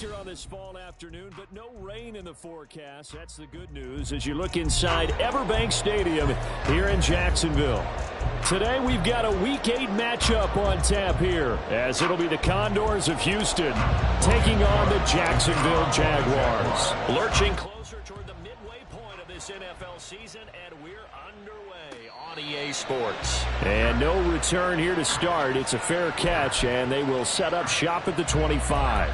here on this fall afternoon, but no rain in the forecast. That's the good news as you look inside Everbank Stadium here in Jacksonville. Today we've got a Week 8 matchup on tap here, as it'll be the Condors of Houston taking on the Jacksonville Jaguars. Lurching closer toward the midway point of this NFL season, and we're underway on EA Sports. And no return here to start. It's a fair catch, and they will set up shop at the 25.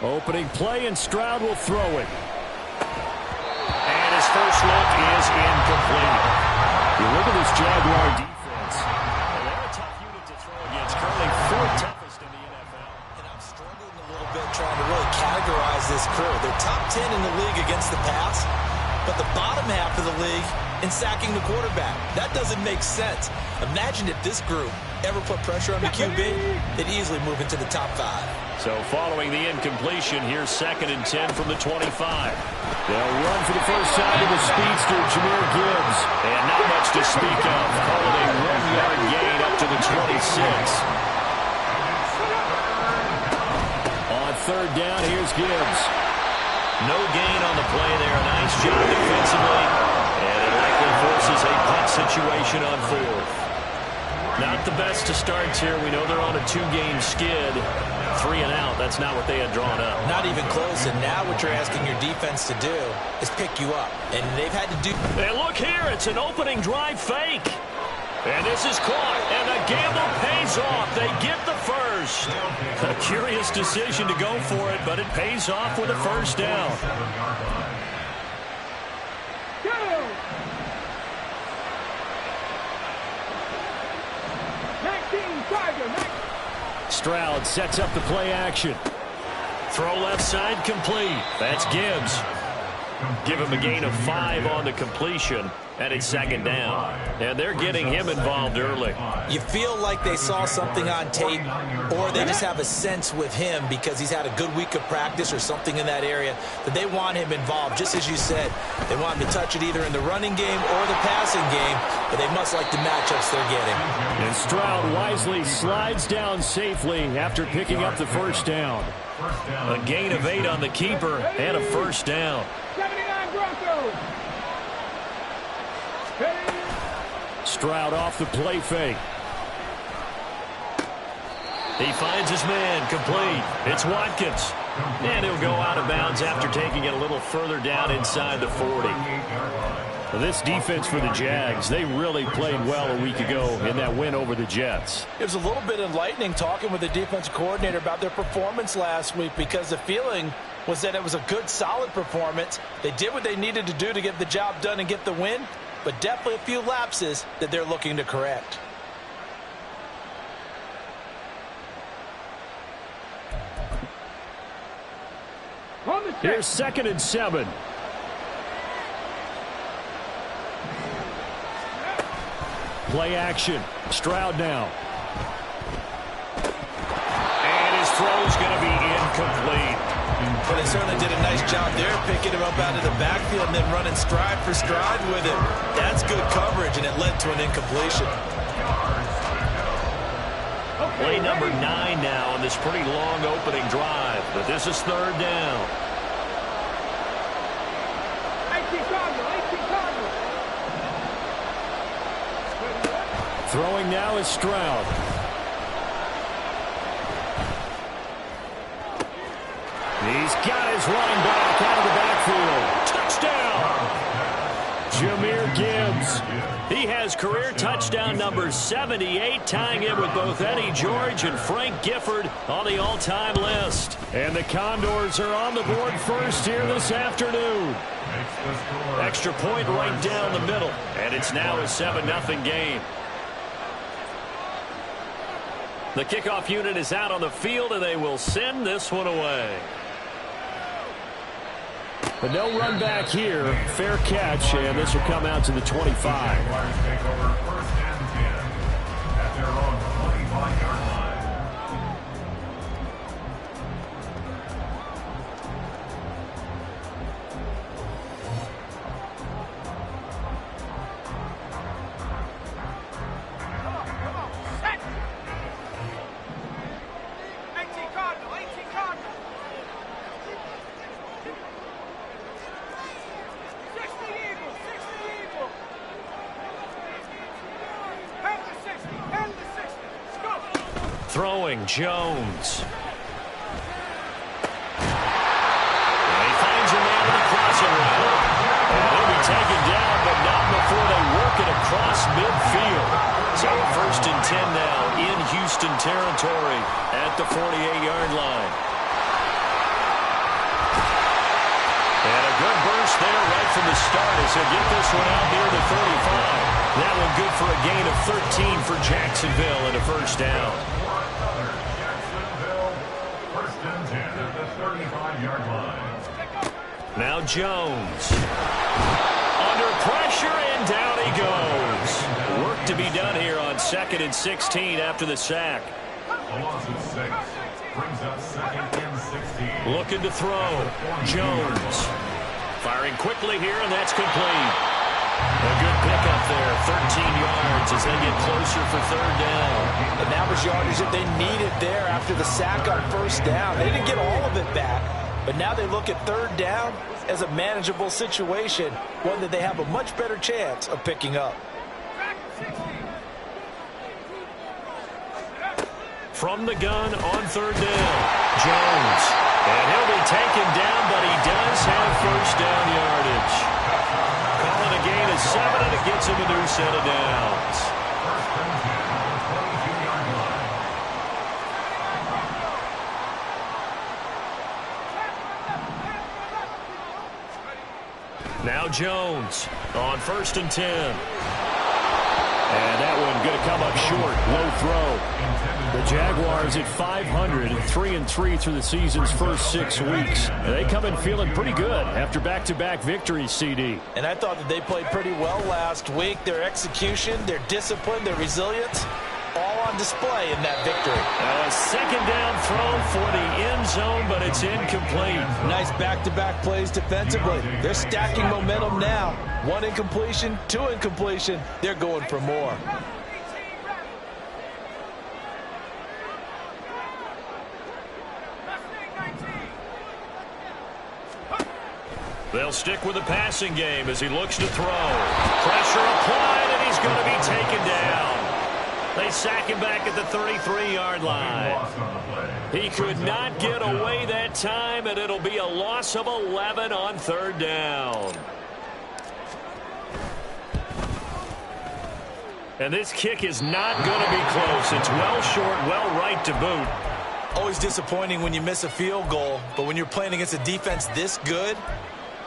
Opening play, and Stroud will throw it. And his first look is incomplete. You look at this Jaguar defense. And they're a tough unit to throw against, currently fourth toughest in the NFL. And I'm struggling a little bit trying to really categorize this crew. They're top 10 in the league against the pass, but the bottom half of the league in sacking the quarterback. That doesn't make sense. Imagine if this group ever put pressure on the QB, they'd easily move into the top 5. So following the incompletion, here's 2nd and 10 from the 25. They'll run for the first time to the speedster, Jahmyr Gibbs. And not much to speak of. Call it a 1-yard gain up to the 26. On 3rd down, here's Gibbs. No gain on the play there. Nice job defensively. And it likely forces a punt situation on 4th. Not the best to starts here. We know they're on a 2-game skid. 3 and out. That's not what they had drawn up. Not even close. And now what you're asking your defense to do is pick you up. And they've had to do... And look here. It's an opening drive fake. And this is caught. And the gamble pays off. They get the first. A curious decision to go for it, but it pays off with a first down. Stroud sets up the play action. Throw left side complete. That's Gibbs. Give him a gain of 5 on the completion, and it's 2nd down. And they're getting him involved early. You feel like they saw something on tape, or they just have a sense with him because he's had a good week of practice or something in that area that they want him involved. Just as you said, they want him to touch it either in the running game or the passing game, but they must like the matchups they're getting. And Stroud wisely slides down safely after picking up the first down. A gain of 8 on the keeper and a first down. 79 Broncos. Stroud off the play fake. He finds his man, complete. It's Watkins. And he'll go out of bounds after taking it a little further down inside the 40. Well, this defense for the Jags, they really played well a week ago in that win over the Jets. It was a little bit enlightening talking with the defensive coordinator about their performance last week, because the feeling was that it was a good, solid performance. They did what they needed to do to get the job done and get the win, but definitely a few lapses that they're looking to correct. Here's 2nd and 7. Play action. Stroud now. And his throw's going to be incomplete. But they certainly did a nice job there, picking him up out of the backfield and then running stride for stride with him. That's good coverage, and it led to an incompletion. Play number 9 now on this pretty long opening drive, but this is 3rd down. Throwing now is Stroud. He's got his running back out of the backfield. Touchdown! Jahmyr Gibbs. He has career touchdown number 78, tying it with both Eddie George and Frank Gifford on the all-time list. And the Condors are on the board first here this afternoon. Extra point right down the middle, and it's now a 7-0 game. The kickoff unit is out on the field, and they will send this one away. But no run back here. Fair catch, and this will come out to the 25. Throwing Jones. And he finds a man with a crossing route. And he'll be taken down, but not before they work it across midfield. So first and 10 now in Houston territory at the 48-yard line. And a good burst there right from the start as he'll get this one out near the 35. That one good for a gain of 13 for Jacksonville and a first down. Now Jones. Under pressure, and down he goes. Work to be done here on 2nd and 16 after the sack. Looking to throw. Jones. Firing quickly here, and that's complete. A good pickup there. 13 yards as they get closer for third down. And that was yardage that they needed there after the sack on first down. They didn't get all of it back. But now they look at third down as a manageable situation, one that they have a much better chance of picking up. From the gun on third down, Jones. And he'll be taken down, but he does have first down yardage. Calling a gain of 7, and it gets him a new set of downs. Now Jones on 1st and 10. And that one going to come up short. Low throw. The Jaguars at 500, 3-3 through the season's first 6 weeks. And they come in feeling pretty good after back-to-back victories, CD. And I thought that they played pretty well last week. Their execution, their discipline, their resilience, all on display in that victory. A second down throw for the end zone, but it's incomplete. Nice back-to-back plays defensively. They're stacking momentum now. 1 incompletion, 2 incompletion. They're going for more. They'll stick with the passing game as he looks to throw. Pressure applied, and he's going to be taken down. They sack him back at the 33-yard line. He could not get away that time, and it'll be a loss of 11 on third down. And this kick is not going to be close. It's well short, well right to boot. Always disappointing when you miss a field goal, but when you're playing against a defense this good,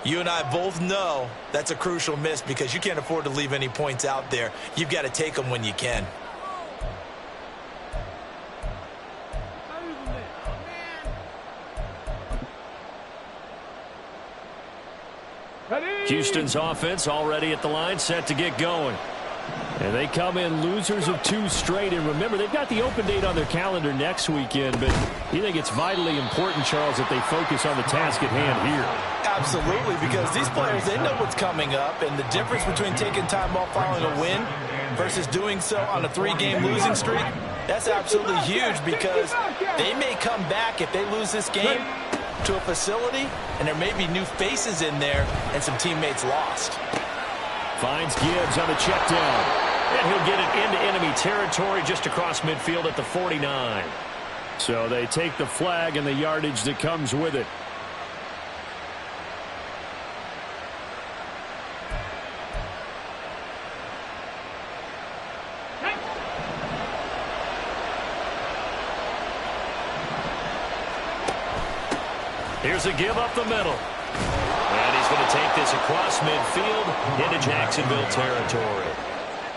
you and I both know that's a crucial miss because you can't afford to leave any points out there. You've got to take them when you can. Houston's offense already at the line, set to get going. And they come in losers of 2 straight. And remember, they've got the open date on their calendar next weekend, but you think it's vitally important, Charles, that they focus on the task at hand here. Absolutely, because these players, they know what's coming up, and the difference between taking time off following a win versus doing so on a 3-game losing streak, that's absolutely huge because they may come back if they lose this game to a facility, and there may be new faces in there and some teammates lost. Finds Gibbs on the check down. And he'll get it into enemy territory just across midfield at the 49. So they take the flag and the yardage that comes with it. Here's a give up the middle. And he's going to take this across midfield into Jacksonville territory.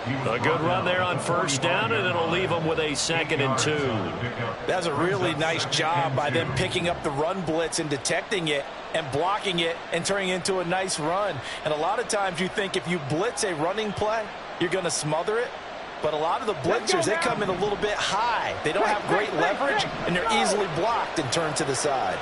A good run there on first down, and it'll leave them with a 2nd and 2. That's a really nice job by them picking up the run blitz and detecting it and blocking it and turning it into a nice run. And a lot of times you think if you blitz a running play, you're going to smother it. But a lot of the blitzers, they come in a little bit high. They don't have great leverage, and they're easily blocked and turned to the side.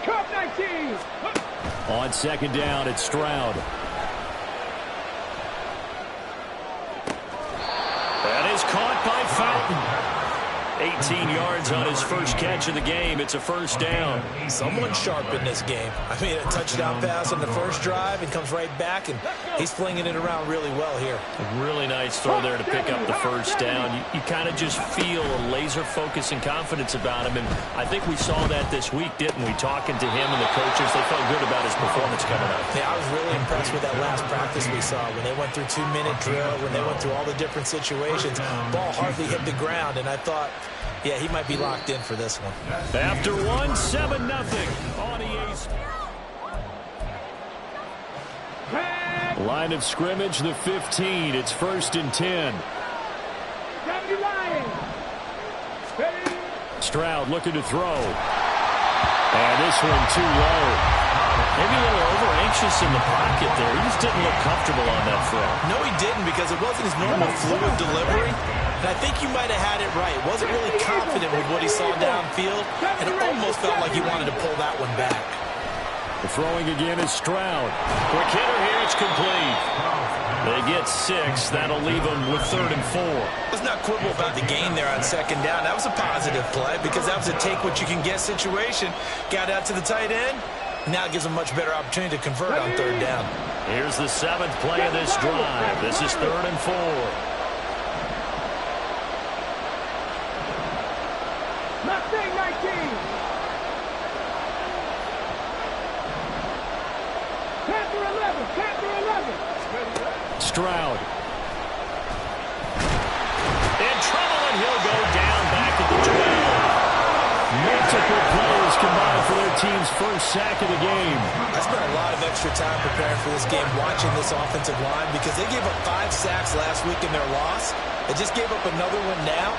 Cup 19. On 2nd down, it's Stroud. That is caught by Fountain. 18 yards on his first catch of the game. It's a first down. Someone sharp in this game. I mean, a touchdown pass on the first drive and comes right back, and he's flinging it around really well here. A really nice throw there to pick up the first down. You kind of just feel a laser focus and confidence about him, and I think we saw that this week, didn't we? Talking to him and the coaches, they felt good about his performance coming up. Yeah, I was really impressed with that last practice we saw when they went through 2-minute drill, when they went through all the different situations. Ball hardly hit the ground, and I thought, yeah, he might be locked in for this one. After 7-0 on EA's. Line of scrimmage, the 15. It's 1st and 10. Stroud looking to throw. And this one too low. Maybe a little over-anxious in the pocket there. He just didn't look comfortable on that throw. No, he didn't, because it wasn't his normal fluid delivery. And I think you might have had it right. Wasn't really confident with what he saw downfield, and it almost felt like he wanted to pull that one back. The throwing again is Stroud. Quick hitter here, it's complete. They get 6. That'll leave them with 3rd and 4. Let's not quibble about the gain there on 2nd down. That was a positive play because that was a take-what-you-can-get situation. Got out to the tight end. Now it gives them a much better opportunity to convert on 3rd down. Here's the 7th play of this drive. This is 3rd and 4. Mustang 19. Panther 11. Panther 11. Stroud. In trouble, and he'll go down back at the 12. Multiple players combined for their team's first sack of the game. I spent a lot of extra time preparing for this game, watching this offensive line, because they gave up 5 sacks last week in their loss. They just gave up another one now.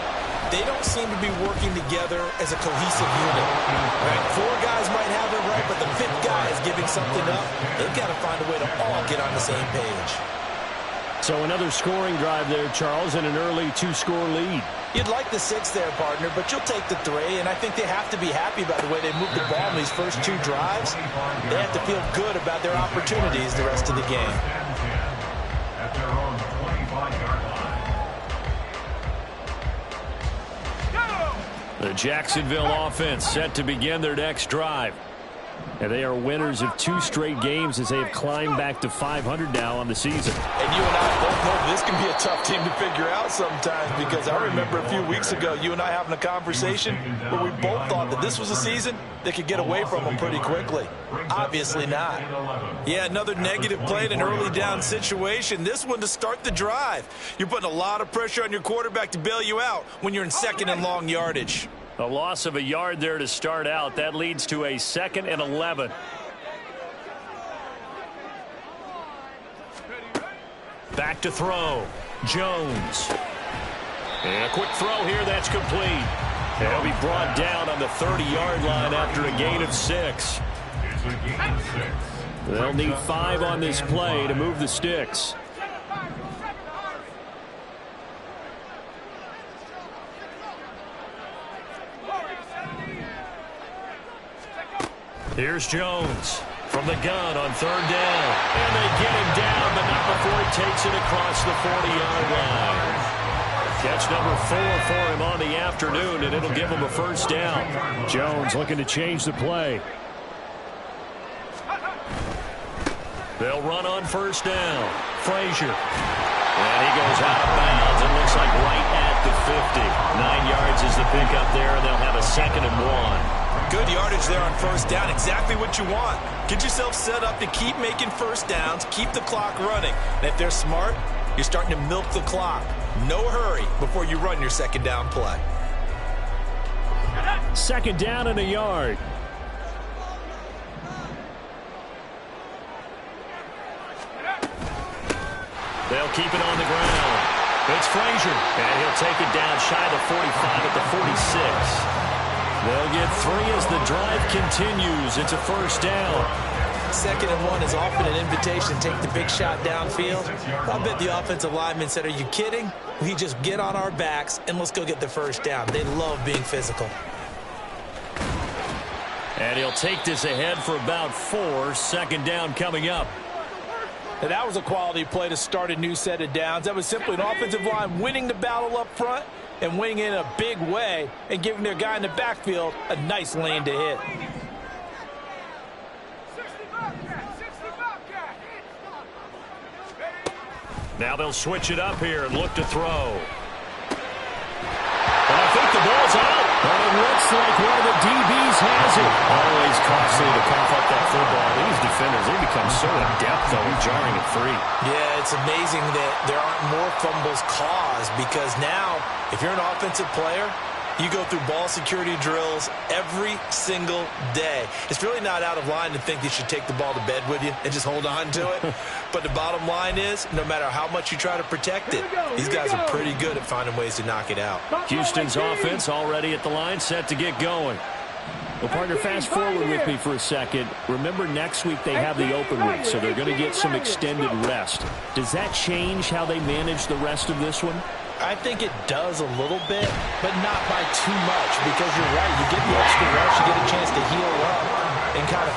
They don't seem to be working together as a cohesive unit. Right? 4 guys might have it right, but the 5th guy is giving something up. They've got to find a way to all get on the same page. So another scoring drive there, Charles, and an early 2-score lead. You'd like the 6 there, partner, but you'll take the 3, and I think they have to be happy about the way they moved the ball in these first 2 drives. They have to feel good about their opportunities the rest of the game. At their own 25-yard line. The Jacksonville offense set to begin their next drive. And they are winners of 2 straight games as they have climbed back to 500 now on the season. And you and I both know this can be a tough team to figure out sometimes, because I remember a few weeks ago you and I having a conversation where we both thought that this was a season that could get away from them pretty quickly. Obviously not. Yeah, another negative play in an early down situation. This one to start the drive. You're putting a lot of pressure on your quarterback to bail you out when you're in 2nd and long yardage. A loss of a yard there to start out. That leads to a 2nd and 11. Back to throw. Jones. And a quick throw here. That's complete. He'll be brought down on the 30-yard line after a gain of 6. They'll need 5 on this play to move the sticks. Here's Jones from the gun on 3rd down. And they get him down, but not before he takes it across the 40-yard line. Catch number 4 for him on the afternoon, and it'll give him a first down. Jones looking to change the play. They'll run on 1st down. Frazier. And he goes out of bounds. It looks like right at the 50. 9 yards is the pickup there, and they'll have a 2nd and 1. Good yardage there on 1st down. Exactly what you want. Get yourself set up to keep making 1st downs, keep the clock running. And if they're smart, you're starting to milk the clock. No hurry before you run your 2nd down play. Second down and a yard. They'll keep it on the ground. It's Frazier, and he'll take it down shy of the 45 at the 46. They'll get 3 as the drive continues. It's a first down. 2nd and 1 is often an invitation to take the big shot downfield. I bet the offensive lineman said, are you kidding? We just get on our backs and let's go get the first down. They love being physical. And he'll take this ahead for about 4. Second down coming up. Now, that was a quality play to start a new set of downs. That was simply an offensive line winning the battle up front and winning in a big way and giving their guy in the backfield a nice lane to hit. Now they'll switch it up here and look to throw. And I think the ball's out. But it looks like one of the DBs has it. Always costly to cough up that football. These defenders, they become so adept, though, jarring it free. Yeah, it's amazing that there aren't more fumbles caused because now, if you're an offensive player, you go through ball security drills every single day. It's really not out of line to think you should take the ball to bed with you and just hold on to it. But the bottom line is, no matter how much you try to protect it, these guys are pretty good at finding ways to knock it out. Houston's offense already at the line, set to get going. Well, partner, fast forward with me for a second. Remember, next week they have the open week, so they're going to get some extended rest. Does that change how they manage the rest of this one? I think it does a little bit, but not by too much, because you're right. You get the extra rest, you get a chance to heal up and kind of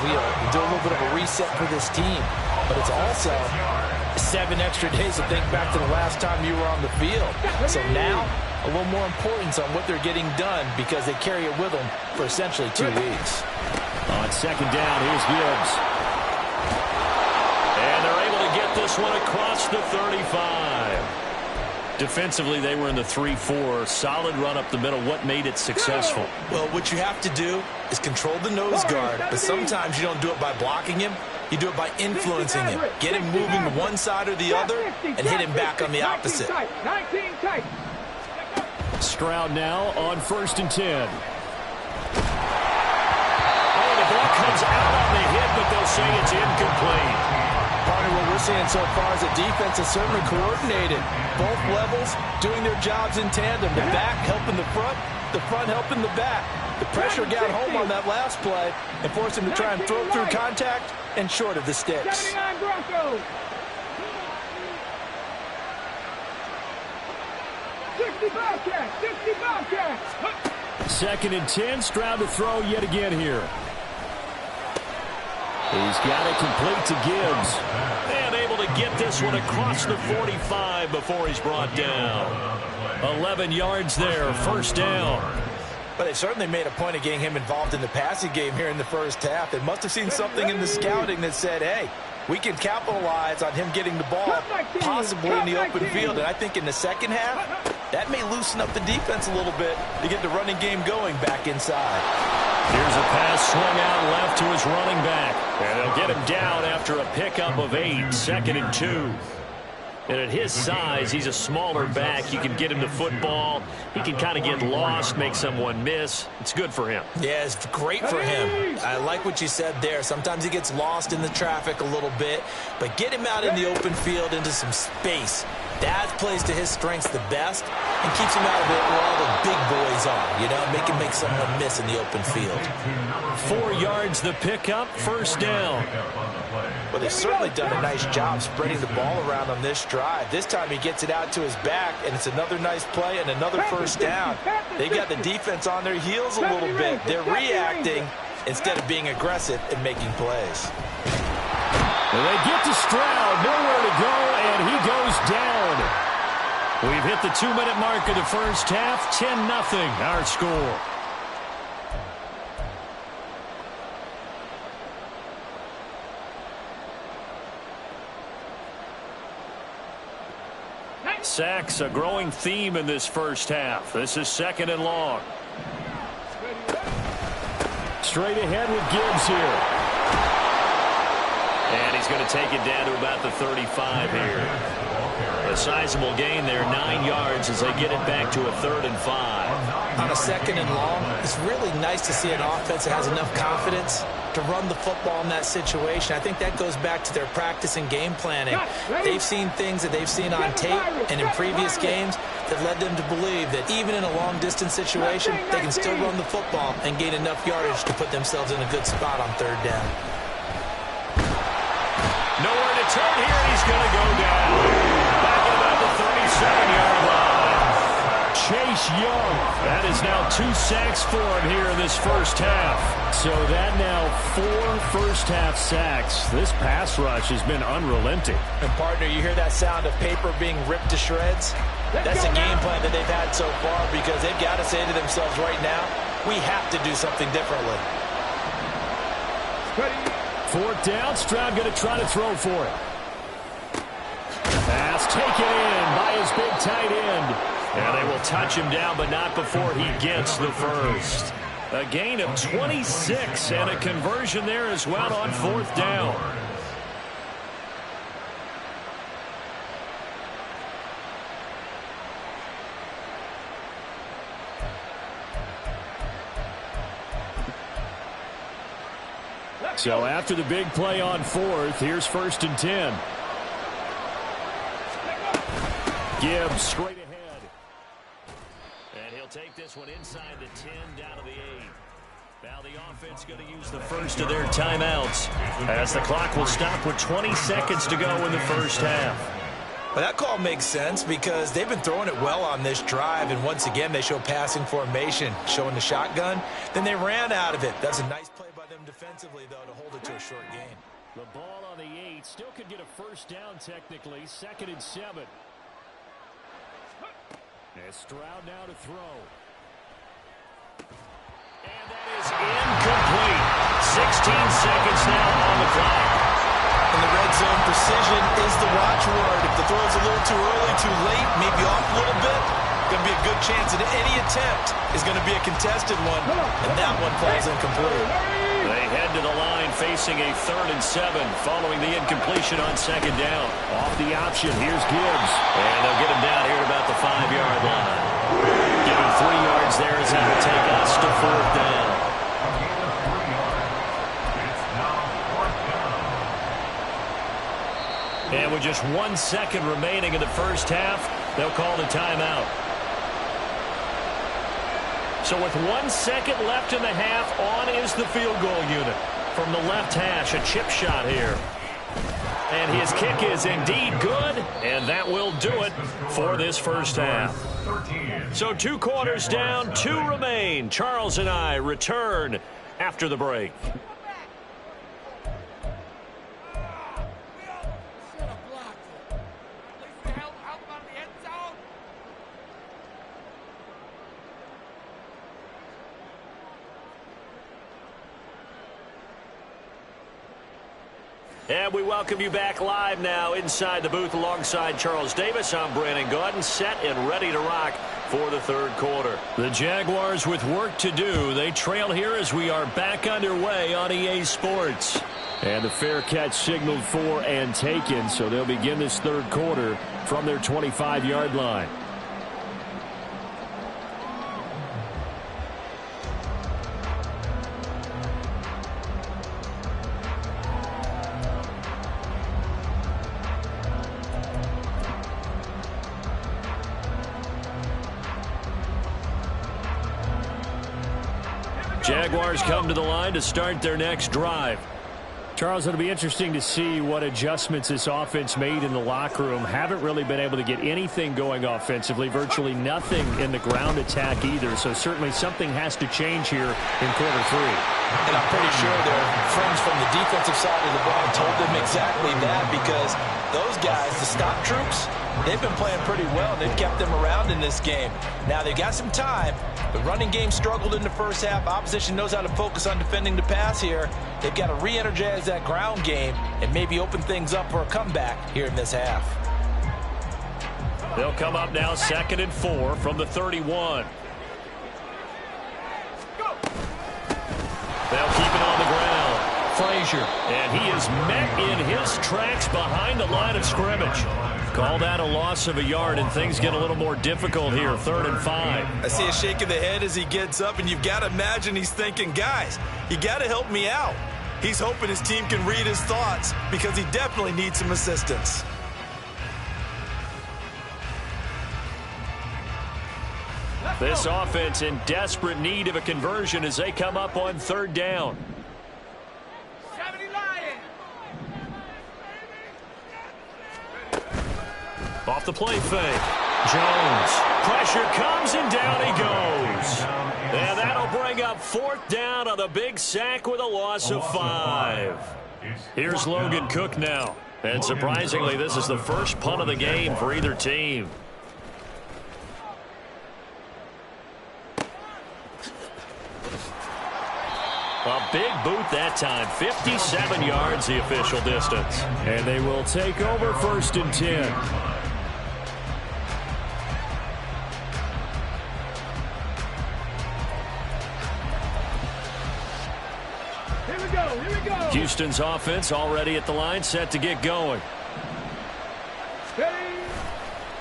do a little bit of a reset for this team. But it's also 7 extra days to think back to the last time you were on the field. So now, a little more importance on what they're getting done because they carry it with them for essentially 2 weeks. On second down, here's Gibbs. And they're able to get this one across the 35. Defensively, they were in the 3-4. Solid run up the middle. What made it successful? Well, what you have to do is control the nose guard, but sometimes you don't do it by blocking him. You do it by influencing him. Get him moving to one side or the other and hit him back on the opposite. 19 tight. Stroud now on 1st and 10. Oh, the ball comes out on the hit, but they'll say it's incomplete. Partner, what we're seeing so far is the defense is certainly coordinated. Both levels doing their jobs in tandem. The back helping the front helping the back. The pressure got home on that last play and forced him to try and throw through contact and short of the sticks. 79 Broncos. 60 Bobcats. 60 Bobcats. 2nd and 10. Stroud to throw yet again here. He's got it complete to Gibbs. And able to get this one across the 45 before he's brought down. 11 yards there, first down. But they certainly made a point of getting him involved in the passing game here in the first half. They must have seen something in the scouting that said, hey, we can capitalize on him getting the ball possibly in the open field. And I think in the second half, that may loosen up the defense a little bit to get the running game going back inside. Here's a pass swung out left to his running back. And they'll get him down after a pickup of 8, 2nd and 2. And at his size, he's a smaller back. You can get him the football. He can kind of get lost, make someone miss. It's good for him. Yeah, it's great for him. I like what you said there. Sometimes he gets lost in the traffic a little bit, but get him out in the open field into some space. That plays to his strengths the best and keeps him out of it where all the big boys are, you know, make him make someone miss in the open field. 4 yards the pickup, first down. Well, they've certainly done a nice job spreading the ball around on this drive. This time he gets it out to his back, and it's another nice play and another first down. They got the defense on their heels a little bit. They're reacting instead of being aggressive and making plays. And they get to Stroud, nowhere to go, and he goes down. We've hit the 2-minute mark of the first half, 10-0 our score. Sacks, a growing theme in this first half. This is 2nd and long. Straight ahead with Gibbs here. And he's going to take it down to about the 35 here. A sizable gain there, 9 yards as they get it back to a 3rd and 5. On a 2nd and long, it's really nice to see an offense that has enough confidence to run the football in that situation. I think that goes back to their practice and game planning. They've seen things that they've seen on tape and in previous games that led them to believe that even in a long-distance situation, they can still run the football and gain enough yardage to put themselves in a good spot on 3rd down. Nowhere to turn here, and he's going to go down. Back at about the 37-yard line. Chase Young. That is now 2 sacks for him here in this first half. So that now 4 first-half sacks. This pass rush has been unrelenting. And, partner, you hear that sound of paper being ripped to shreds? That's a game plan that they've had so far because they've got to say to themselves right now, we have to do something differently. 4th down, Stroud going to try to throw for it. Pass taken in by his big tight end. And they will touch him down, but not before he gets the first. A gain of 26 and a conversion there as well on 4th down. So after the big play on 4th, here's 1st and 10. Gibbs straight ahead. And he'll take this one inside the 10 down to the 8. Now the offense going to use the first of their timeouts as the clock will stop with 20 seconds to go in the first half. Well, that call makes sense because they've been throwing it well on this drive, and once again they show passing formation, showing the shotgun. Then they ran out of it. That's a nice play by them defensively, though, to hold it to a short gain. The ball on the 8 still could get a first down technically. 2nd and 7. And Stroud now to throw. And that is incomplete. 16 seconds now on the clock. In the red zone, precision is the watchword. If the throw's a little too early, too late, maybe off a little bit, going to be a good chance that any attempt is going to be a contested one, and that one falls incomplete. They head to the line facing a 3rd and 7 following the incompletion on 2nd down. Off the option, here's Gibbs. And they'll get him down here at about the 5-yard line. Give him 3 yards there as he will take us to 4th down. And with just 1 second remaining in the first half, they'll call the timeout. So with 1 second left in the half, on is the field goal unit. From the left hash, a chip shot here. And his kick is indeed good, and that will do it for this first half. So 2 quarters down, 2 remain. Charles and I return after the break. And we welcome you back live now inside the booth alongside Charles Davis. I'm Brandon Gaudin, set and ready to rock for the 3rd quarter. The Jaguars with work to do. They trail here as we are back underway on EA Sports. And the fair catch signaled for and taken, so they'll begin this 3rd quarter from their 25-yard line. Jaguars come to the line to start their next drive. Charles, it'll be interesting to see what adjustments this offense made in the locker room. Haven't really been able to get anything going offensively, virtually nothing in the ground attack either. So certainly something has to change here in quarter 3. And I'm pretty sure their friends from the defensive side of the ball told them exactly that, because those guys, the stop troops, they've been playing pretty well. They've kept them around in this game. Now they've got some time. The running game struggled in the first half. Opposition knows how to focus on defending the pass here. They've got to re-energize that ground game and maybe open things up for a comeback here in this half. They'll come up now 2nd and 4 from the 31. They'll keep it on the ground. Funny you pressure. And he is met in his tracks behind the line of scrimmage. Call that a loss of a yard, and things get a little more difficult here, 3rd and 5. I see a shake of the head as he gets up, and you've got to imagine he's thinking, guys, you got to help me out. He's hoping his team can read his thoughts because he definitely needs some assistance. This offense in desperate need of a conversion as they come up on 3rd down. 70 Lions. Off the play fake. Jones. Pressure comes and down he goes. And that'll bring up 4th down on the big sack with a loss of 5. Here's Logan Cook now. And surprisingly, this is the first punt of the game for either team. A big boot that time. 57 yards the official distance. And they will take over 1st and 10. Here we go. Houston's offense already at the line, set to get going. Ready.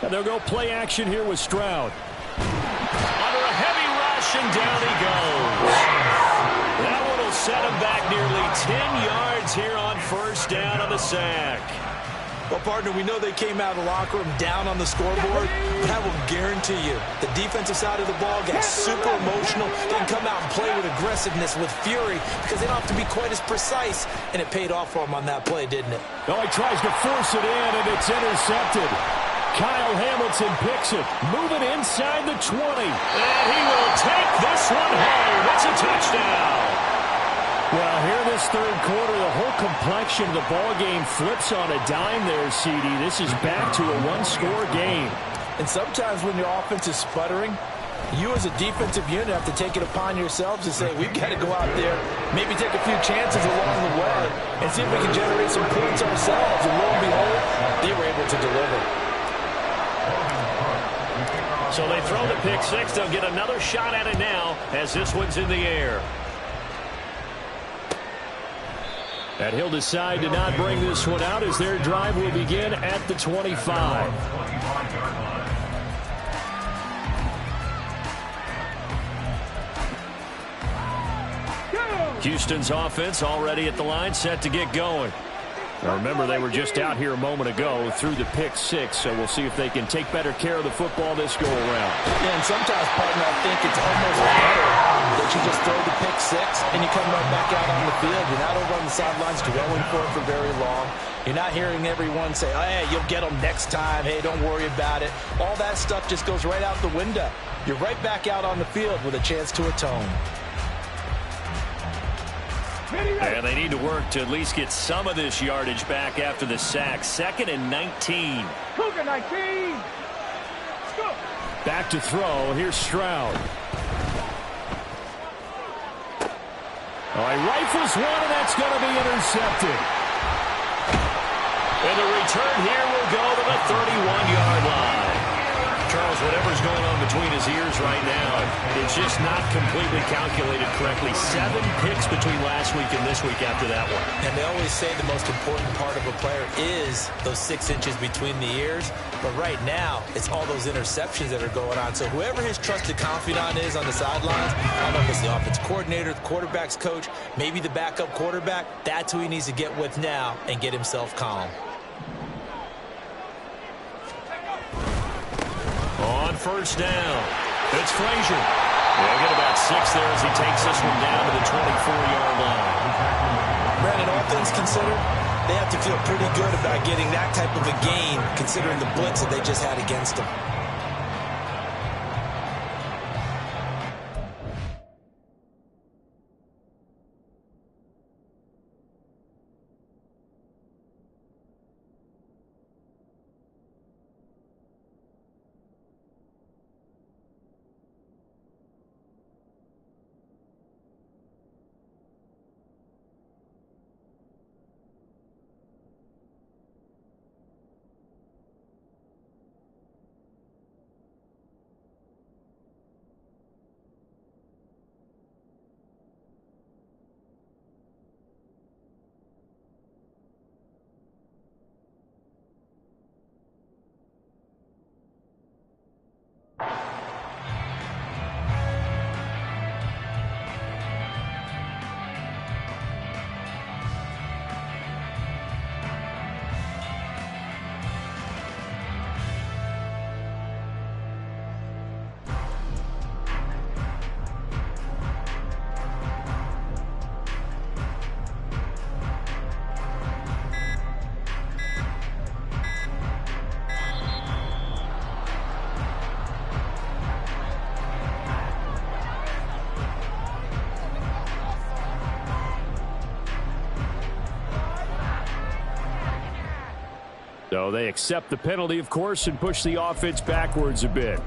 And they'll go play action here with Stroud. Under a heavy rush, and down he goes. That one will set him back nearly 10 yards here on 1st down on the sack. Well, partner, we know they came out of the locker room down on the scoreboard, but I will guarantee you the defensive side of the ball got super emotional. They can come out and play with aggressiveness, with fury, because they don't have to be quite as precise, and it paid off for them on that play, didn't it? Oh, he tries to force it in, and it's intercepted. Kyle Hamilton picks it, moving inside the 20. And he will take this one home. It's a touchdown. Well, here in this 3rd quarter, the whole complexion of the ball game flips on a dime there, CD. This is back to a 1-score game. And sometimes when your offense is sputtering, you as a defensive unit have to take it upon yourselves to say, we've got to go out there, maybe take a few chances along the way, and see if we can generate some points ourselves. And lo and behold, they were able to deliver. So they throw the pick six. They'll get another shot at it now as this one's in the air. And he'll decide to not bring this one out as their drive will begin at the 25. Houston's offense already at the line, set to get going. Now remember, they were just out here a moment ago through the pick six, so we'll see if they can take better care of the football this go around. Yeah, and sometimes, partner, I think it's almost better that you just throw the pick six and you come right back out on the field. You're not over on the sidelines dwelling for it for very long. You're not hearing everyone say, oh, hey, you'll get them next time. Hey, don't worry about it. All that stuff just goes right out the window. You're right back out on the field with a chance to atone. And they need to work to at least get some of this yardage back after the sack. 2nd and 19. Cougar 19. Go. Back to throw. Here's Stroud. Oh, he rifles one, and that's going to be intercepted. And the return here will go to the 31-yard line. Charles, whatever's going on between his ears right now, it's just not completely calculated correctly. 7 picks between last week and this week after that one. And they always say the most important part of a player is those 6 inches between the ears. But right now, it's all those interceptions that are going on. So whoever his trusted confidant is on the sidelines, I don't know if it's the offense coordinator, the quarterback's coach, maybe the backup quarterback, that's who he needs to get with now and get himself calm. On 1st down, it's Frazier. They'll get about 6 there as he takes this one down to the 24-yard line. Brandon, all things considered, they have to feel pretty good about getting that type of a gain considering the blitz that they just had against them. So they accept the penalty, of course, and push the offense backwards a bit.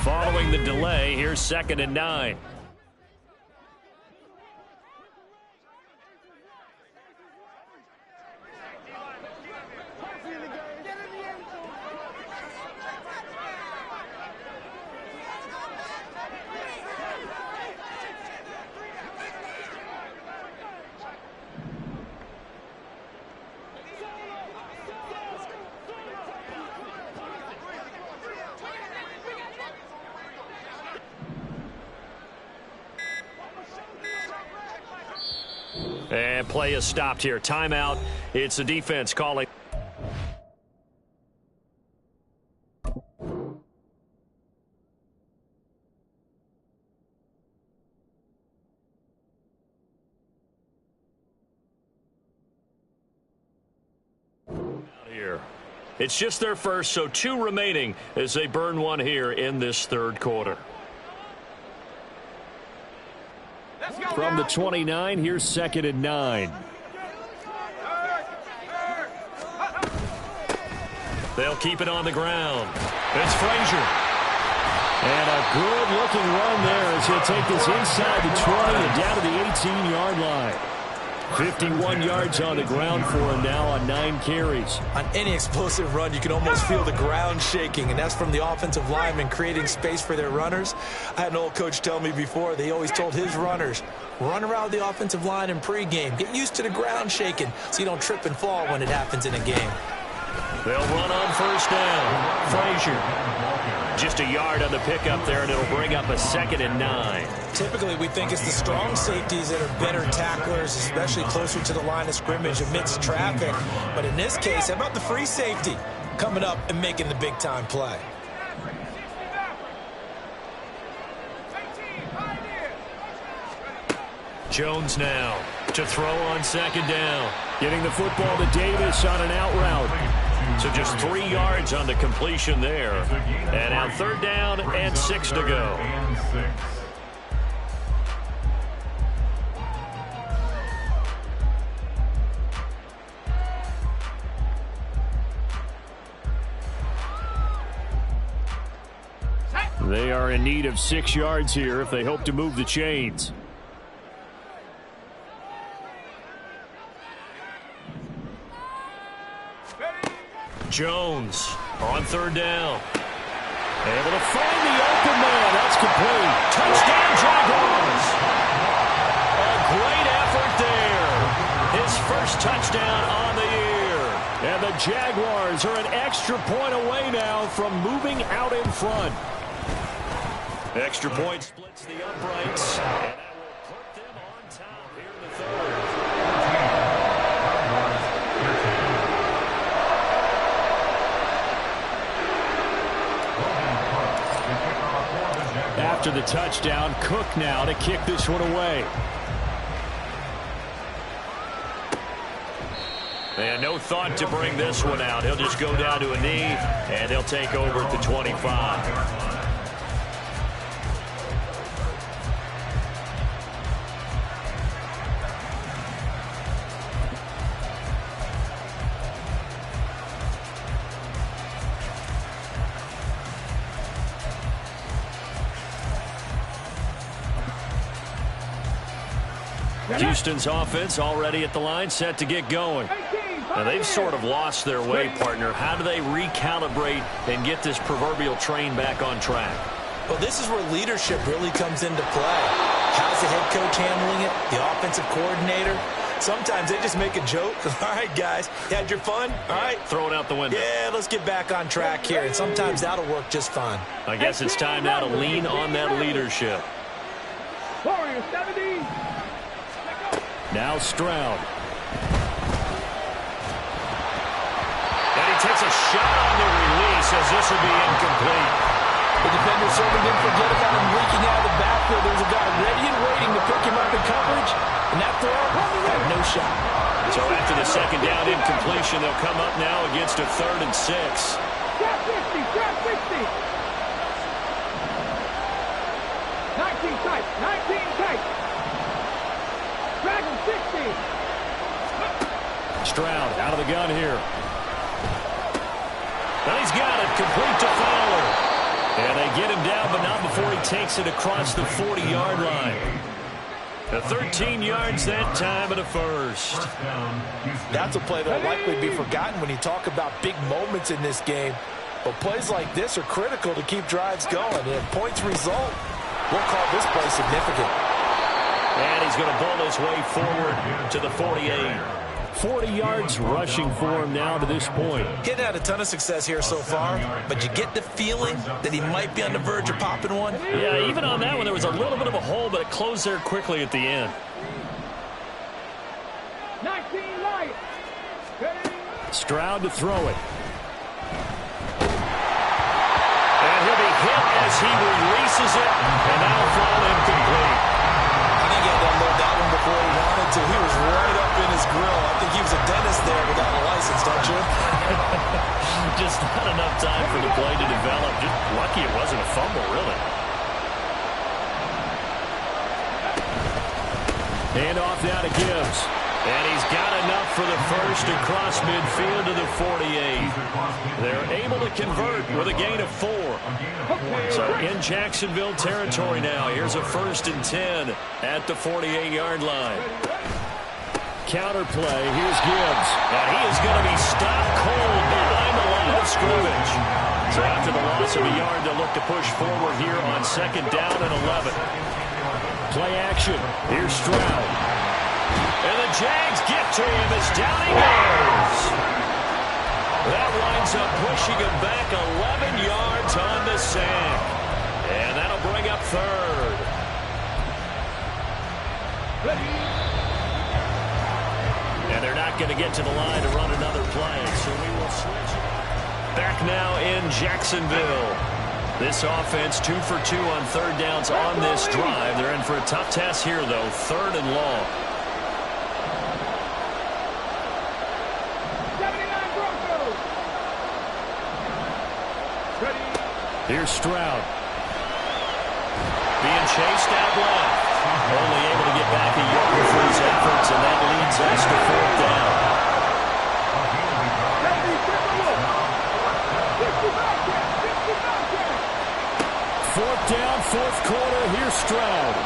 Following the delay, here's 2nd and 9. And play is stopped here. Timeout. It's the defense calling. Here. It's just their first, so 2 remaining as they burn one here in this 3rd quarter. From the 29, here's 2nd and 9. They'll keep it on the ground. It's Frazier. And a good-looking run there as he'll take this inside the 20 and down to the 18-yard line. 51 yards on the ground for him now on 9 carries. On any explosive run, you can almost feel the ground shaking, and that's from the offensive linemen creating space for their runners. I had an old coach tell me before, they always told his runners, run around the offensive line in pregame. Get used to the ground shaking so you don't trip and fall when it happens in a game. They'll run on 1st down. Frazier. Just a yard on the pickup there, and it'll bring up a 2nd and 9. Typically, we think it's the strong safeties that are better tacklers, especially closer to the line of scrimmage amidst traffic. But in this case, how about the free safety coming up and making the big-time play? Jones now to throw on 2nd down. Getting the football to Davis on an out route. So just 3 yards on the completion there. And now 3rd down and 6 to go. They are in need of 6 yards here if they hope to move the chains. Jones on 3rd down. Able to find the open man. That's complete. Touchdown, Jaguars. A great effort there. His first touchdown on the year. And the Jaguars are an extra point away now from moving out in front. Extra point splits the uprights. And that will put them on top here in the 3rd. After the touchdown, Cook now to kick this one away. And no thought to bring this one out. He'll just go down to a knee, and he'll take over at the 25. Houston's offense already at the line, set to get going. Now, they've sort of lost their way, partner. How do they recalibrate and get this proverbial train back on track? Well, this is where leadership really comes into play. How's the head coach handling it? The offensive coordinator? Sometimes they just make a joke. All right, guys, you had your fun? All right. Throw it out the window. Yeah, let's get back on track here. And sometimes that'll work just fine. I guess it's time now to lean on that leadership. Warriors 70. Now Stroud. And he takes a shot on the release as this will be incomplete. The defender certainly didn't forget about him leaking out of the backfield. There's a guy ready and waiting to pick him up in coverage, and that throw had no shot. So after the 2nd down incompletion, they'll come up now against a 3rd and 6. Trap 50, trap 50. 19 tight, 19 tight. Stroud out of the gun here. And he's got it, complete to Fowler. And they get him down, but not before he takes it across the 40-yard line. 13 yards that time and a first. That's a play that will likely be forgotten when you talk about big moments in this game. But plays like this are critical to keep drives going. And points result, we'll call this play significant. And he's going to bull his way forward to the 48. 40 yards rushing for him now to this point. Getting had a ton of success here so far, but you get the feeling that he might be on the verge of popping one. Yeah, even on that one, there was a little bit of a hole, but it closed there quickly at the end. 19 light. Stroud to throw it. And he'll be hit as he releases it, and that'll fall incomplete. I think he had to unload that one before he wanted to. He was right up in his grill. I think he was a dentist there without a license, don't you? Just not enough time for the play to develop. Just lucky it wasn't a fumble, really. Hand off now to Gibbs. And he's got enough for the first across midfield to the 48. They're able to convert with a gain of 4. So in Jacksonville territory now. Here's a 1st and 10 at the 48-yard line. Counter play. Here's Gibbs. And he is going to be stopped cold behind the line of scrimmage. So after the loss of a yard, they'll look to push forward here on 2nd down and 11. Play action. Here's Stroud. And the Jags get to him as down he goes. That winds up pushing him back 11 yards on the sack. And that'll bring up 3rd. And they're not going to get to the line to run another play, so we will switch. Back now in Jacksonville. This offense 2 for 2 on 3rd downs on this drive. They're in for a tough task here, though. 3rd and long. Here's Stroud. Being chased out left. Only able to get back a yard for his efforts, and that leads us to 4th down. 4th down, 4th quarter. Here's Stroud.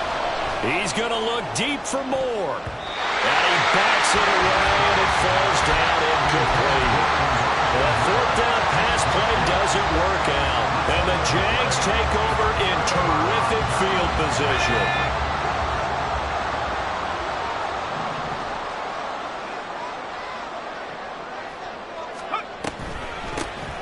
He's going to look deep for more. And he backs it away, and it falls down incomplete. The 4th down pass play doesn't work out. And the Jags take over in terrific field position.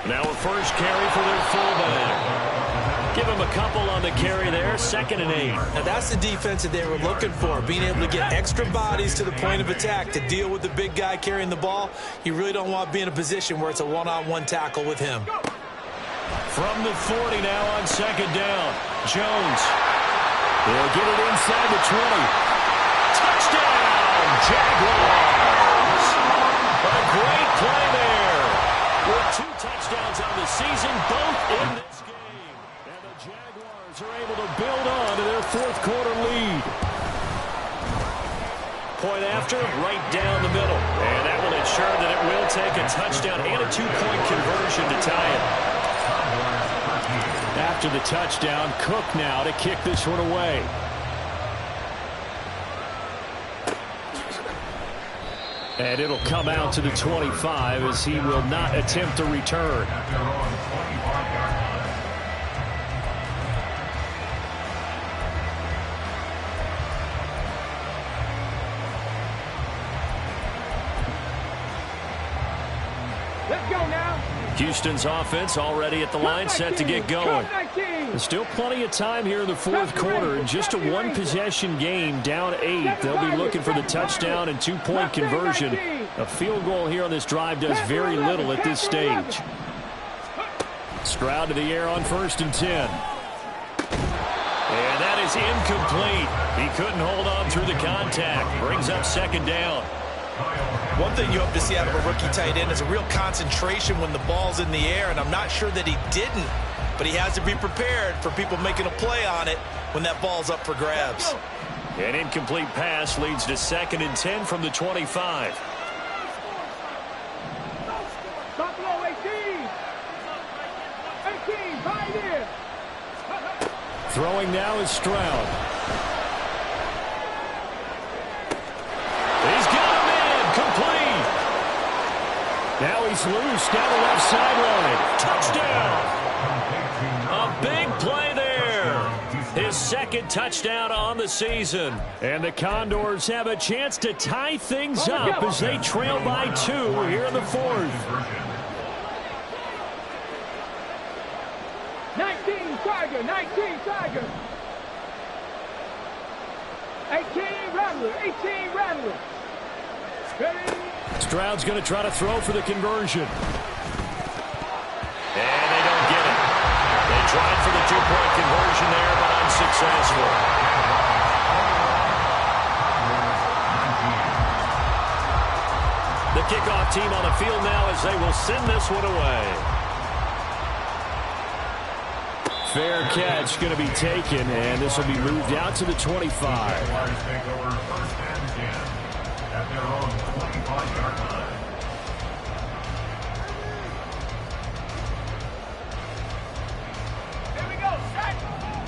Now a first carry for their fullback. Give him a couple on the carry there. 2nd and 8. Now that's the defense that they were looking for, being able to get extra bodies to the point of attack to deal with the big guy carrying the ball. You really don't want to be in a position where it's a one-on-one tackle with him. From the 40 now on 2nd down. Jones. He'll get it inside the 20. Touchdown, Jaguars. A great play there. With 2 touchdowns on the season, both in this game. And the Jaguars are able to build on to their 4th quarter lead. Point after, right down the middle. And that will ensure that it will take a touchdown and a 2-point conversion to tie it. After the touchdown, Cook now to kick this one away. And it'll come out to the 25 as he will not attempt a return. Let's go now. Houston's offense already at the line, set to get going. There's still plenty of time here in the 4th quarter. Just a 1-possession game, down 8. They'll be looking for the touchdown and 2-point conversion. A field goal here on this drive does very little at this stage. Stroud to the air on 1st and 10. And that is incomplete. He couldn't hold on through the contact. Brings up 2nd down. One thing you hope to see out of a rookie tight end is a real concentration when the ball's in the air, and I'm not sure that he didn't, but he has to be prepared for people making a play on it when that ball's up for grabs. An incomplete pass leads to 2nd and 10 from the 25. Throwing now is Stroud. He's got him in. Complete. Now he's loose down the left sideline. Touchdown. A big play there. His second touchdown on the season. And the Condors have a chance to tie things up as they trail by 2 here in the 4th. 19 Tiger, 19 Tiger. 18 Rattler, 18 Rattler. Ready? Stroud's going to try to throw for the conversion. And they don't get it. They tried for the 2-point conversion there, but unsuccessful. The kickoff team on the field now as they will send this one away. Fair catch going to be taken, and this will be moved out to the 25. Jaguars take over 1st and 10 at their own 25-yard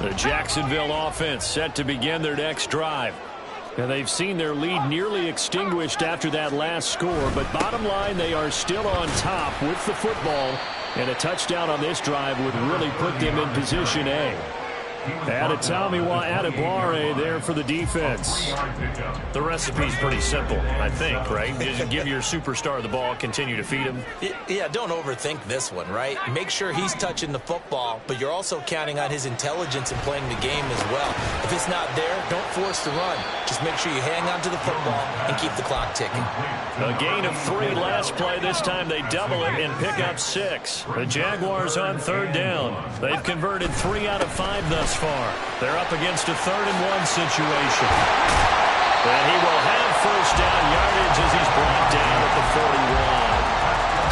line. The Jacksonville offense set to begin their next drive. And they've seen their lead nearly extinguished after that last score, but bottom line, they are still on top with the football, and a touchdown on this drive would really put them in position A. Adetomiwa Adebawore there for the defense. The recipe's pretty simple, I think, right? Just give your superstar the ball, continue to feed him. Yeah, don't overthink this one, right? Make sure he's touching the football, but you're also counting on his intelligence in playing the game as well. If it's not there, don't force the run. Just make sure you hang on to the football and keep the clock ticking. A gain of 3 last play. This time they double it and pick up 6. The Jaguars on 3rd down. They've converted 3 out of 5 thus far. They're up against a 3rd-and-1 situation. And he will have 1st down yardage as he's brought down at the 41.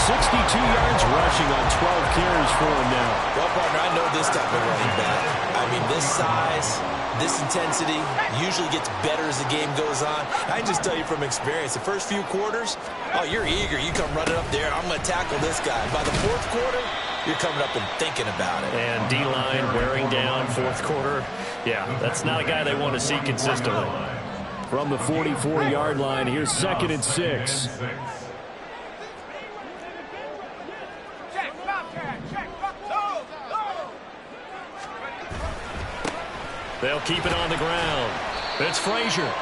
62 yards rushing on 12 carries for him now. Well, partner, I know this type of running back. I mean, this size, this intensity usually gets better as the game goes on. I can just tell you from experience, the first few quarters, oh, you're eager. You come running up there, I'm going to tackle this guy. By the 4th quarter, you're coming up and thinking about it. And D-line wearing down 4th quarter. Yeah, that's not a guy they want to see consistently. From the 44-yard line, here's 2nd and 6. They'll keep it on the ground. It's Frazier.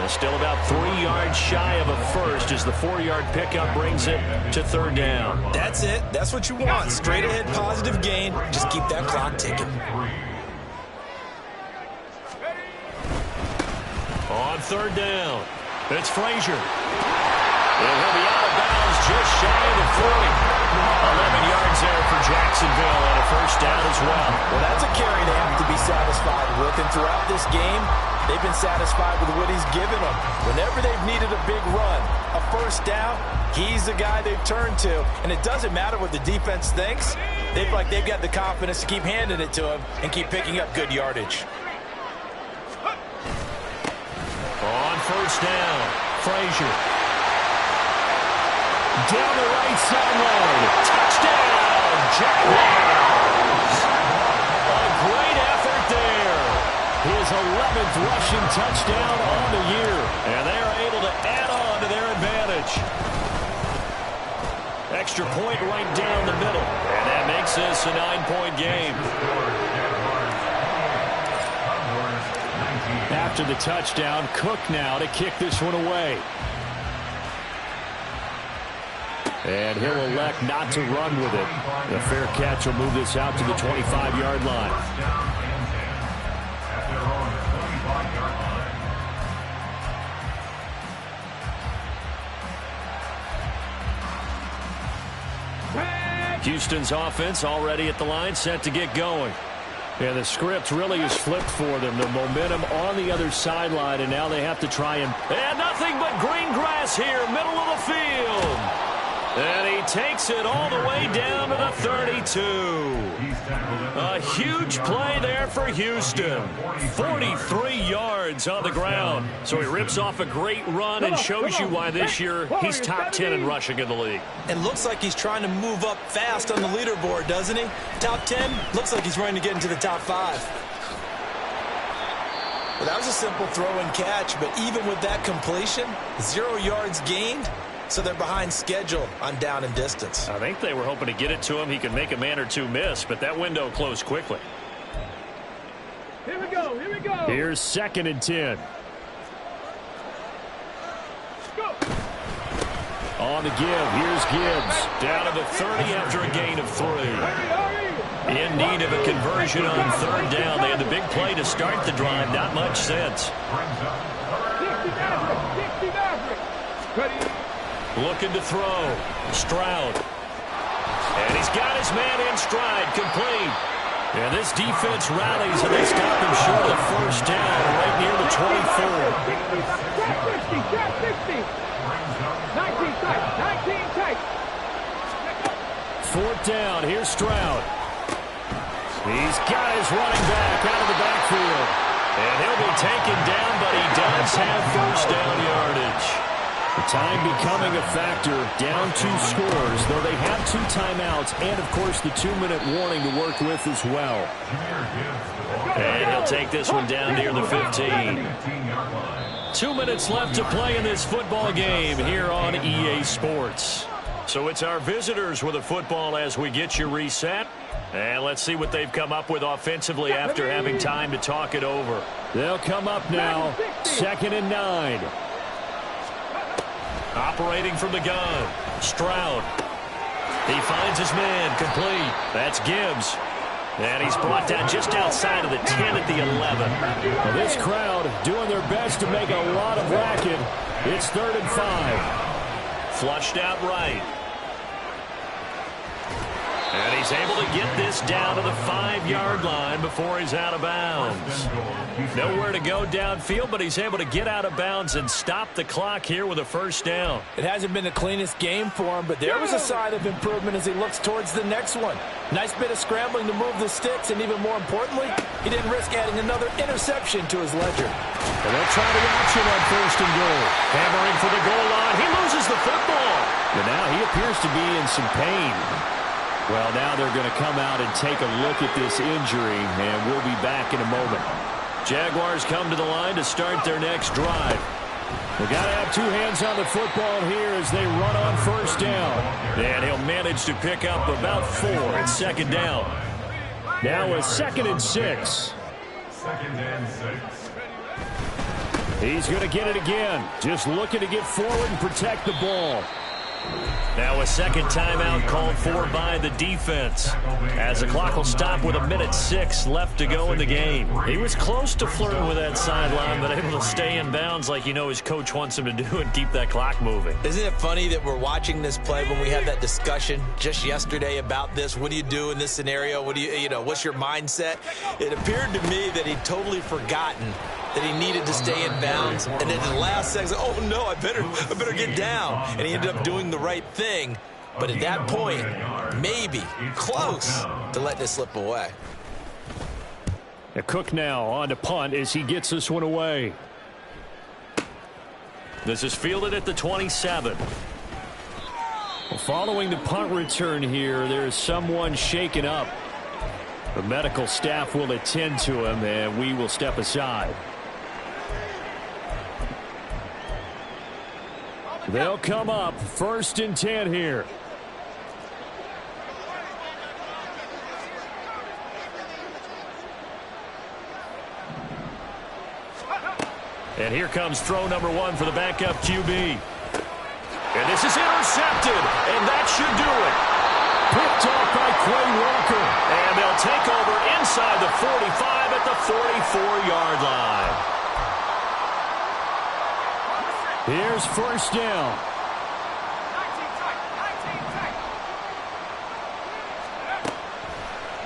Still about 3 yards shy of a first as the 4-yard pickup brings it to 3rd down. That's it. That's what you want. Straight ahead positive gain. Just keep that clock ticking. On 3rd down, it's Frazier. And he'll be out of bounds just shy of the 40. 11 yards there for Jacksonville and a 1st down as well. Well, that's a carry they have to be satisfied with. And throughout this game, they've been satisfied with what he's given them. Whenever they've needed a big run, a 1st down, he's the guy they've turned to. And it doesn't matter what the defense thinks. They've got the confidence to keep handing it to him and keep picking up good yardage. On 1st down, Frazier. Down the right sideline. Touchdown, Jaguars. A great effort there. His 11th rushing touchdown on the year. And they are able to add on to their advantage. Extra point right down the middle. And that makes this a 9-point game. After the touchdown, Cook now to kick this one away. And he'll elect not to run with it. The fair catch will move this out to the 25-yard line. Houston's offense already at the line, set to get going. Yeah, the script really is flipped for them. The momentum on the other sideline, and now they have to try and nothing but green grass here, middle of the field. And he takes it all the way down to the 32. A huge play there for Houston. 43 yards on the ground. So he rips off a great run and shows you why this year he's top 10 in rushing in the league. And looks like he's trying to move up fast on the leaderboard, doesn't he? Top 10, looks like he's running to get into the top 5. Well, that was a simple throw and catch, but even with that completion, 0 yards gained, so they're behind schedule on down and distance. I think they were hoping to get it to him. He could make a man or two miss, but that window closed quickly. Here we go. Here we go. Here's 2nd and 10. Go. On the give. Here's Gibbs. Down to the 30 after a gain of 3. Hurry. In need of a conversion on 3rd down. They had the big play to start the drive. Not much sense. 60 Maverick. Ready. Looking to throw. Stroud. And he's got his man in stride. Complete. And this defense rallies, and they stop him short of 1st down right near the 24. 60. 19 tight. 4th down. Here's Stroud. He's got his running back out of the backfield. And he'll be taken down, but he does have 1st down yardage. The time becoming a factor. Down 2 scores, though they have 2 timeouts and, of course, the 2-minute warning to work with as well. And he'll take this one down near the 15. 2 minutes left to play in this football game here on EA Sports. So it's our visitors with the football as we get you reset. And let's see what they've come up with offensively after having time to talk it over. They'll come up now. 2nd and 9. Operating from the gun. Stroud. He finds his man. Complete. That's Gibbs. And he's brought down just outside of the 10 at the 11. Well, this crowd doing their best to make a lot of racket. It's 3rd and 5. Flushed out right. And he's able to get this down to the 5-yard line before he's out of bounds. Nowhere to go downfield, but he's able to get out of bounds and stop the clock here with a 1st down. It hasn't been the cleanest game for him, but there was a sign of improvement as he looks towards the next one. Nice bit of scrambling to move the sticks, and even more importantly, he didn't risk adding another interception to his ledger. And they'll try the option on 1st and goal. Hammering for the goal line. He loses the football. But now he appears to be in some pain. Well, now they're going to come out and take a look at this injury, and we'll be back in a moment. Jaguars come to the line to start their next drive. They got to have 2 hands on the football here as they run on 1st down. And he'll manage to pick up about 4 at 2nd down. Now a 2nd and 6. 2nd and 6. He's going to get it again. Just looking to get forward and protect the ball. Now a 2nd timeout called for by the defense, as the clock will stop with 1:06 left to go in the game. He was close to flirting with that sideline, but able to stay in bounds like you know his coach wants him to do and keep that clock moving. Isn't it funny that we're watching this play when we had that discussion just yesterday about this? What do you do in this scenario? What do you know, what's your mindset? It appeared to me that he'd totally forgotten that he needed to stay in bounds, and then in the last second, oh no, I better get down. And he ended up doing the right thing. But at that point, maybe close to letting it slip away. Cook now on to punt as he gets this one away. This is fielded at the 27. Well, following the punt return here, there's someone shaken up. The medical staff will attend to him, and we will step aside. They'll come up 1st and 10 here. And here comes throw number 1 for the backup QB. And this is intercepted, and that should do it. Picked off by Quay Walker. And they'll take over inside the 45 at the 44-yard line. Here's 1st down.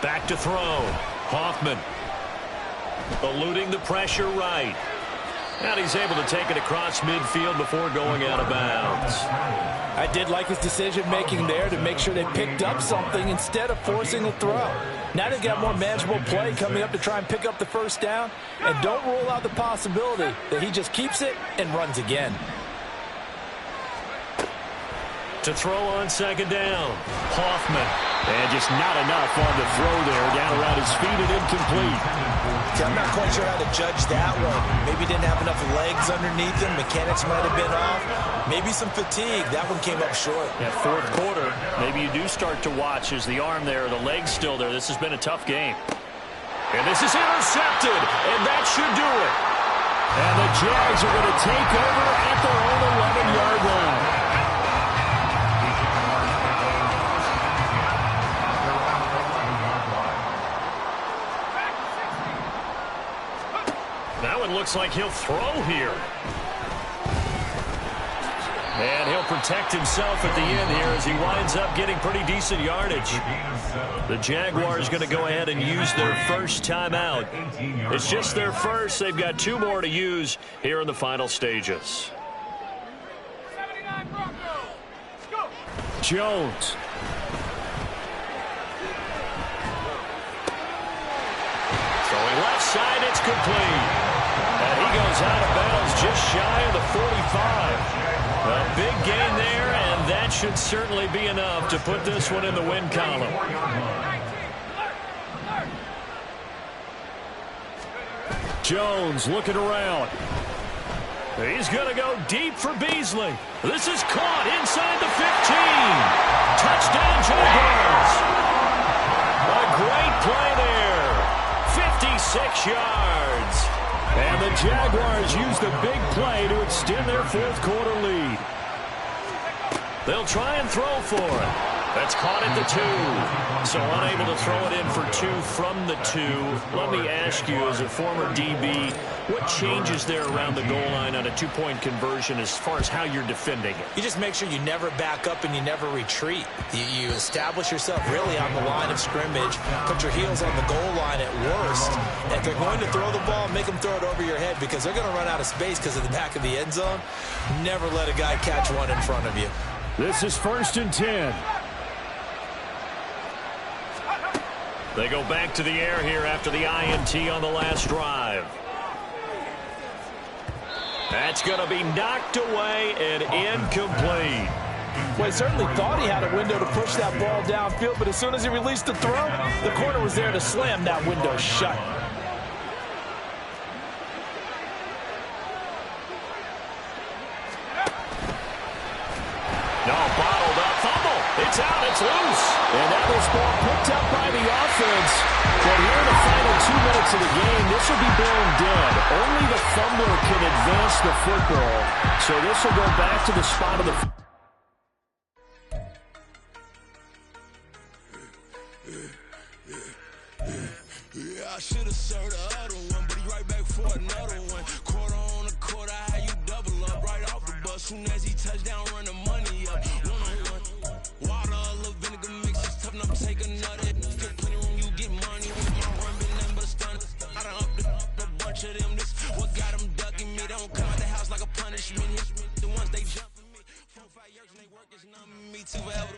Back to throw. Hoffman eluding the pressure right. And he's able to take it across midfield before going out of bounds. I did like his decision-making there to make sure they picked up something instead of forcing the throw. Now they've got more manageable play coming up to try and pick up the 1st down. And don't rule out the possibility that he just keeps it and runs again. To throw on 2nd down. Hoffman. And just not enough on the throw there. Down around his feet and incomplete. Okay, I'm not quite sure how to judge that one. Maybe didn't have enough legs underneath him. Mechanics might have been off. Maybe some fatigue. That one came up short. Yeah, fourth quarter, maybe you do start to watch as the arm there, the leg's still there. This has been a tough game. And this is intercepted, and that should do it. And the Jags are going to take over at their own 11-yard line. That one looks like he'll throw here. And he'll protect himself at the end here as he winds up getting pretty decent yardage. The Jaguars going to go ahead and use their first timeout. It's just their first. They've got 2 more to use here in the final stages. Jones. Throwing left side, it's complete. And he goes out of bounds just shy of the 45. A big gain there, and that should certainly be enough to put this one in the win column. Jones looking around. He's going to go deep for Beasley. This is caught inside the 15. Touchdown, Jaguars. A great play there. 56 yards. And the Jaguars use the big play to extend their fourth quarter lead. They'll try and throw for it. That's caught at the 2. So unable to throw it in for 2 from the 2. Let me ask you, as a former DB, what changes there around the goal line on a 2-point conversion as far as how you're defending it? You just make sure you never back up and you never retreat. You establish yourself really on the line of scrimmage, put your heels on the goal line at worst. And if they're going to throw the ball, make them throw it over your head because they're going to run out of space because of the back of the end zone. Never let a guy catch one in front of you. This is 1st and 10. They go back to the air here after the INT on the last drive. That's going to be knocked away and incomplete. Well, he certainly thought he had a window to push that ball downfield, but as soon as he released the throw, the corner was there to slam that window shut. No, bottled up, fumble. It's out, it's loose. And that was ball picked up by the offense. But here in the final 2 minutes of the game, this will be blown dead. Only the fumbler can advance the football. So this will go back to the spot of the... Yeah, I should have served the other one, but he right back for another one. Quarter on a quarter, how you double up right off the bus. Soon as he touchdown, run the money up. One-on-one. Water, a little vinegar mix, it's tough enough to take another. Still plenty room, you get money. With my run, been nothing but a stun. I done upped a bunch of them. This what got them ducking me. They don't come out the house like a punishment. The ones they jumping me. 4 or 5 years and they work is numbing me too forever.